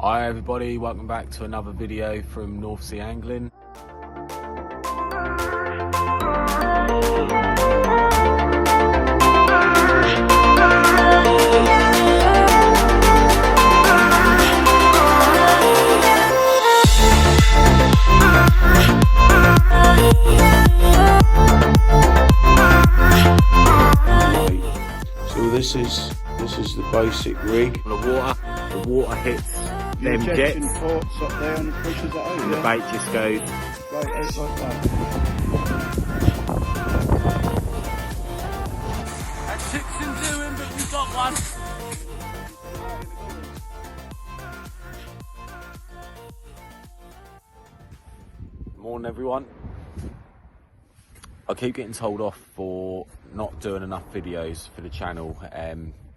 Hi everybody, welcome back to another video from North Sea Angling. So this is the basic rig. The water hits them jets. Ports up there and it pushes it out. And the bait just goes right out like that. That's 6 and doing, but we got one. Morning everyone. I keep getting told off for not doing enough videos for the channel.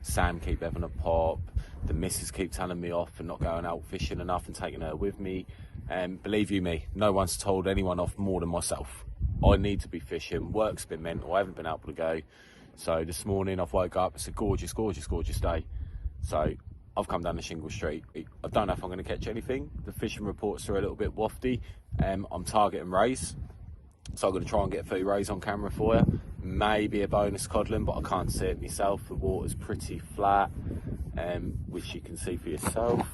Sam keep having a pop, the missus keep telling me off for not going out fishing enough and taking her with me. Believe you me, no one's told anyone off more than myself. I need to be fishing, work's been mental, I haven't been able to go. So this morning I've woke up, it's a gorgeous day. So I've come down the Shingle Street. I don't know if I'm going to catch anything. The fishing reports are a little bit wafty. I'm targeting rays. So I'm going to try and get a few rays on camera for you. Maybe a bonus codling, but I can't see it myself. The water's pretty flat, which you can see for yourself.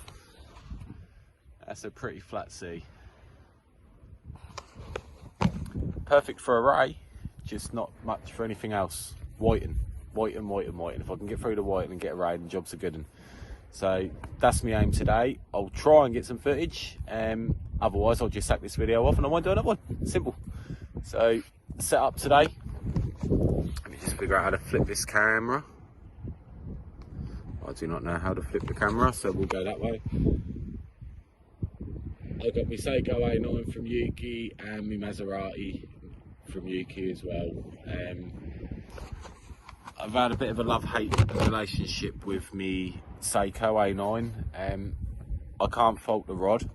That's a pretty flat sea. Perfect for a ray, just not much for anything else. Whiting. If I can get through the whiting and get a ray, the job's a good one. So that's my aim today. I'll try and get some footage. Otherwise, I'll just sack this video off and I won't do another one. Simple. So, set up today. Let me just figure out how to flip this camera. I do not know how to flip the camera, so we'll go that way. I've got my Seiko A9 from Yuki and my Maserati from Yuki as well. I've had a bit of a love-hate relationship with me Seiko A9. I can't fault the rod.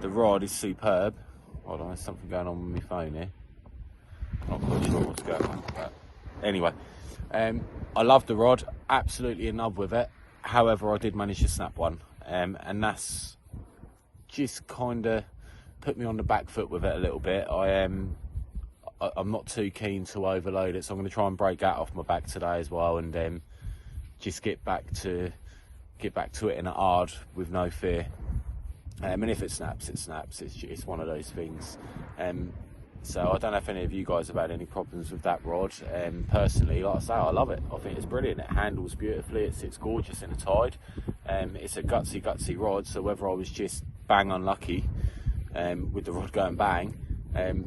The rod is superb. Hold on, there's something going on with my phone here. Not quite sure what's going on with that. Anyway, I love the rod, absolutely in love with it. However, I did manage to snap one, and that's just kind of put me on the back foot with it a little bit. I'm not too keen to overload it, so I'm going to try and break that off my back today as well, and just get back to it in a hard with no fear. And if it snaps, it snaps. It's one of those things. So I don't know if any of you guys have had any problems with that rod. Personally, like I say, I love it. I think it's brilliant. It handles beautifully. It's gorgeous in a tide. It's a gutsy rod. So whether I was just bang unlucky with the rod going bang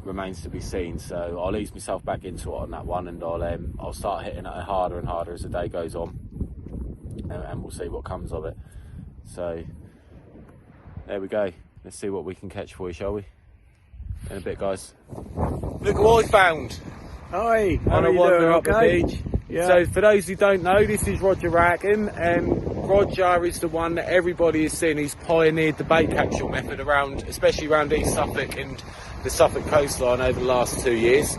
remains to be seen. So I'll ease myself back into it on that one, and I'll start hitting it harder and harder as the day goes on, and we'll see what comes of it. So there we go. Let's see what we can catch for you, shall we? In a bit, guys. Look what I found. Hi, how On are a you wander doing? up Okay? the beach. Yeah. So for those who don't know, this is Roger Rackin. Roger is the one that everybody has seen. He's pioneered the bait capsule method around, especially around East Suffolk and the Suffolk coastline over the last 2 years.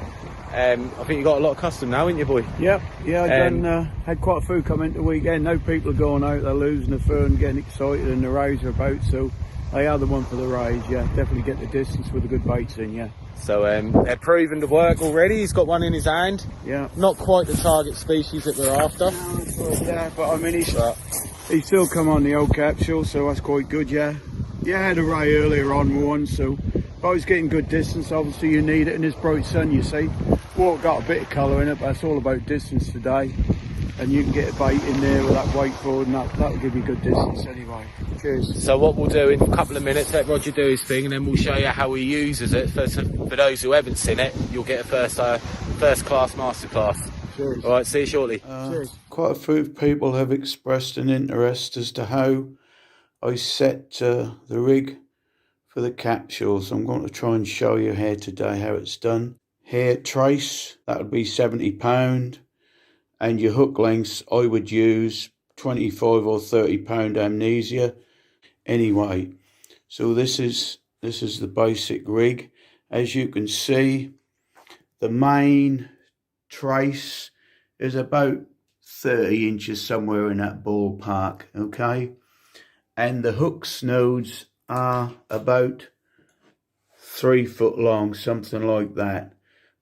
I think you got a lot of custom now, haven't you, boy? Yep, yeah, I've had quite a few come into the weekend. No people are going out, they're losing the fun, getting excited, and the rays are about, so they are the one for the rays, yeah. Definitely get the distance with the good baits in, yeah. So they're proving to work already. He's got one in his hand. Yeah. Not quite the target species that we're after. Yeah, but I mean, he's still come on the old capsule, so that's quite good, yeah. Yeah, I had a ray earlier on one, so if I was getting good distance, obviously you need it in this bright sun, you see. Water got a bit of colour in it, but it's all about distance today. And you can get a bait in there with that wakeboard, and that'll give you good distance anyway. Cheers. So what we'll do in a couple of minutes, let Roger do his thing, and then we'll show you how he uses it. For those who haven't seen it, you'll get a first class masterclass. Cheers. All right, see you shortly. Cheers. Quite a few people have expressed an interest as to how I set the rig for the capsules. I'm going to try and show you here today how it's done. Here, trace, that would be £70. And your hook lengths, I would use 25 or 30 pound amnesia. Anyway, so this is the basic rig. As you can see, the main trace is about 30 inches, somewhere in that ballpark, okay? and the hook snoads are about 3 foot long, something like that.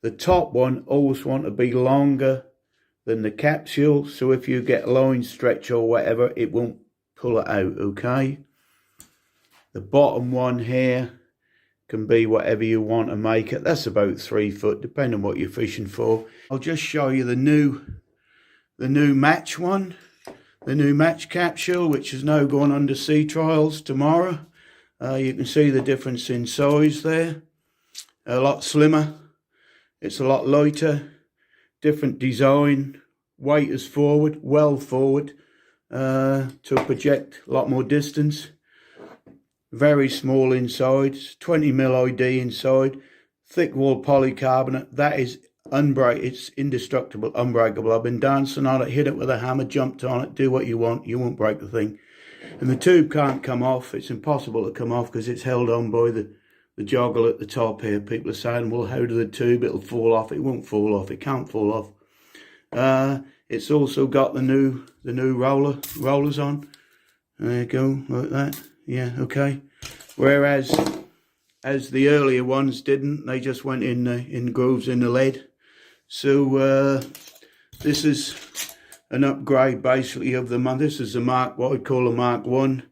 The top one always want to be longer than the capsule, so if you get line stretch or whatever, it won't pull it out, okay? The bottom one here can be whatever you want to make it. That's about 3 foot, depending on what you're fishing for. I'll just show you the new match one, the new match capsule, which is now going under sea trials tomorrow. You can see the difference in size there. A lot slimmer. It's a lot lighter. Different design. Weight is forward, well forward, to project a lot more distance. Very small inside, 20mm ID inside, thick wall polycarbonate. That is it's indestructible, unbreakable. I've been dancing on it, hit it with a hammer, jumped on it, do what you want, you won't break the thing. And the tube can't come off. It's impossible to come off because it's held on by the joggle at the top here. People are saying, well, how do the tube, it'll fall off. It won't fall off, it can't fall off. It's also got the new rollers on. There you go, like that. Yeah, okay. Whereas as the earlier ones didn't, they just went in grooves in the lead. So this is an upgrade basically of the This is the what I'd call a Mark 1.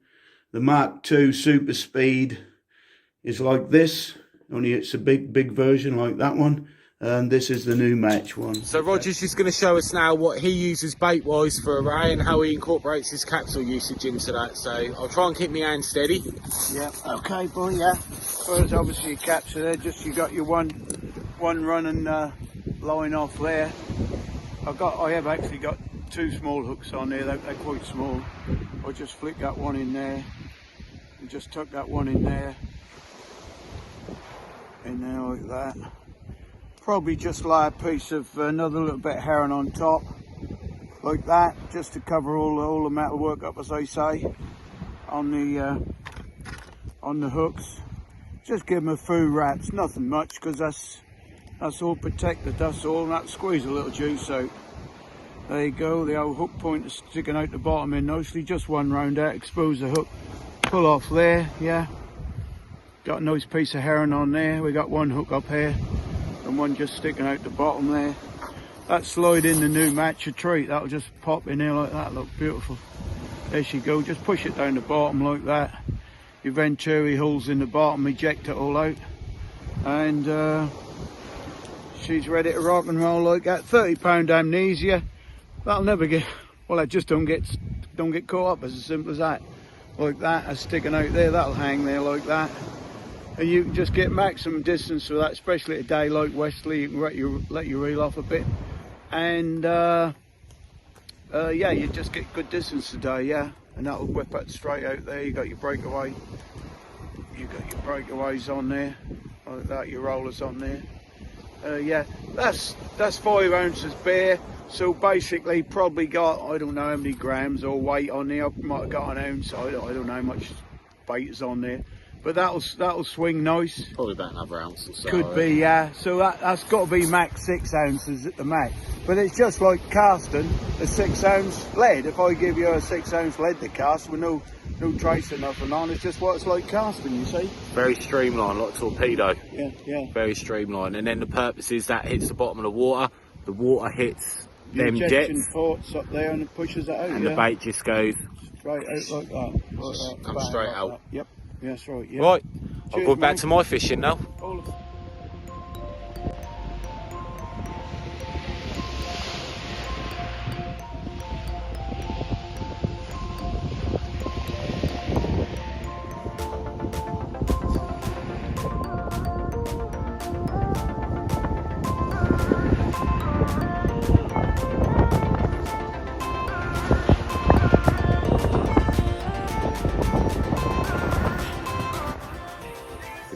The Mark 2 Super Speed is like this, only it's a big version like that one. And this is the new match one. So Roger's just going to show us now what he uses bait-wise for a ray and how he incorporates his capsule usage into that. So I'll try and keep my hand steady. Yeah, okay, boy, yeah. First, obviously, your capsule there, just you got your one running line off there. I have actually got 2 small hooks on there, they're quite small. I just flick that one in there, and just tuck that one in there like that. Probably just lay a piece of another little bit of herring on top, like that, just to cover all the metal work up, as I say, on the hooks. Just give them a few wraps, nothing much, because that's all protected, that's all, and that squeeze a little juice out. There you go, the old hook point is sticking out the bottom in nicely, just one round out, expose the hook, pull off there, yeah. Got a nice piece of herring on there, we got one hook up here, and one just sticking out the bottom there. That slide in the new match a treat, that'll just pop in there like that, look beautiful. There she go, just push it down the bottom like that. Your venturi holes in the bottom, eject it all out. And she's ready to rock and roll like that. 30-pound amnesia, that'll never get, well, that just don't get caught up, as simple as that. Like that, that's sticking out there, that'll hang there like that. And you can just get maximum distance with that, especially at a day like Westerly. You can let your reel off a bit, and yeah, you just get good distance today, yeah. And that'll whip it straight out there. You got your breakaway, you got your breakaways on there, like that. Your rollers on there. Yeah, that's 5 ounces bare. So basically, probably got, I don't know how many grams or weight on there. I might have got an ounce. I don't know how much bait is on there. But that'll swing nice. Probably about another ounce or so. Could be, yeah. So that's got to be max 6 ounces at the max. But it's just like casting a 6 ounce lead. If I give you a 6 ounce lead to cast with no trace or nothing on, it's just what it's like casting, you see. Very streamlined, like a torpedo. Yeah, yeah. Very streamlined. And then the purpose is that hits the bottom of the water hits The them ejection jets. ports up there and it pushes it out, And yeah. the bait just goes straight out like that. Like that. Comes straight like out. that. Yep. Yeah, that's right. Yeah. Right, I'll Cheers, go back mate. to my fishing now. All of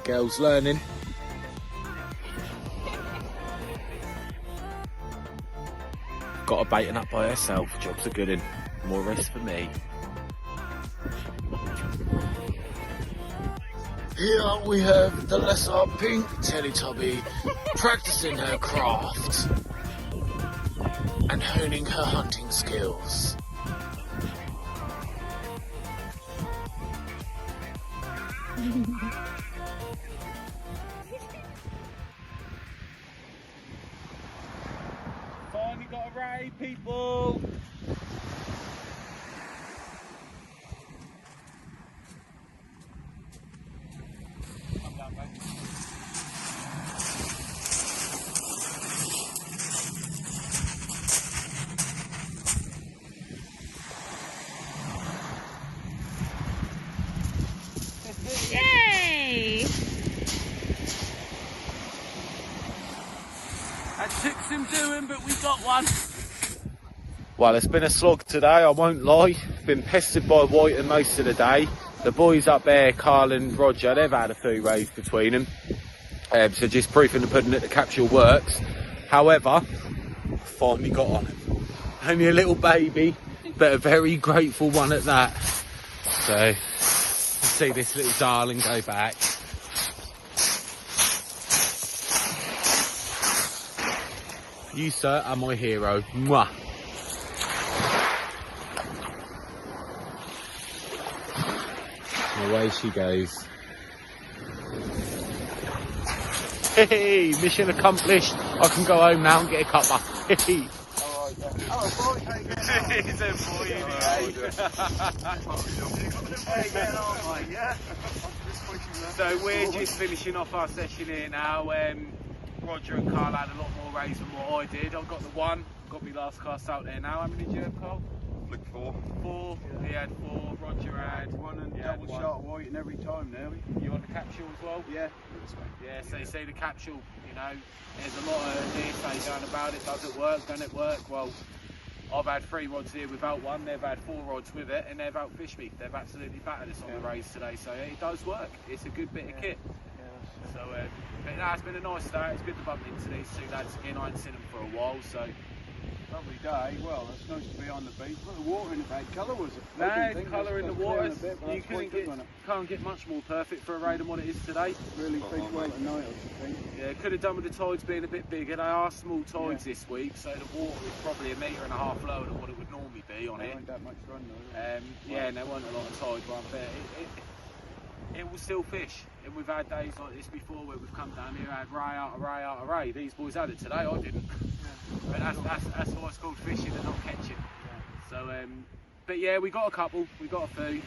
Girl's learning. Got a baiting up by herself. Job's a good one. More rest for me. Here we have the lesser pink Teletubby practicing her craft and honing her hunting skills. Finally got a ray, people. Come down, mate. Yay! That took some doing, but we got one. Well, it's been a slog today, I won't lie. Been pestered by White most of the day. The boys up there, Carl and Roger, they've had a few rays between them. So just proof in the pudding that the capsule works. However, finally got on. Only a little baby, but a very grateful one at that. So, see this little darling go back. You, sir, are my hero. Mwah. And away she goes. Hey, mission accomplished. I can go home now and get a cuppa. Hey. Oh, boy, how you getting on? He's a boy, isn't How you getting on, mate? Yeah? So we're just finishing off our session here now. Roger and Carl had a lot more rays than what I did. I've got the one, got my last cast out there now. How many did you have, Carl? Like 4. 4. Yeah. He had 4. Roger had 1 and yeah, double shot of white and every time now. You on the capsule as well? Yeah. Yeah, so you see the capsule, you know, there's a lot of hearsay going about it. Does it work? Doesn't it work? Well, I've had 3 rods here without one. They've had 4 rods with it, and they've outfished me. They've absolutely battered us on the rays today. So it does work. It's a good bit of kit. So, but no, it's been a nice start. It's good to bump into these 2 lads again. I haven't seen them for a while, so. Lovely day. Well, it's nice to be on the beach. Well, the water in the bad colour, was it? No, colour in the water. You couldn't can't get much more perfect for a raid than what it is today. Really fish well at night, I think. Yeah, could have done with the tides being a bit bigger. They are small tides this week, so the water is probably 1.5 metres lower than what it would normally be on There it. ain't that much run though. Yeah, and there weren't a lot of tide run, but it will still fish. And we've had days like this before where we've come down here, had ray out of ray out of ray. These boys had it today, I didn't. But that's why it's called fishing and not catching. So, but yeah, we got a couple, we got a few.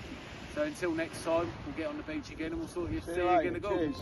So until next time, we'll get on the beach again and we'll sort you see how you're going to go. Cheers.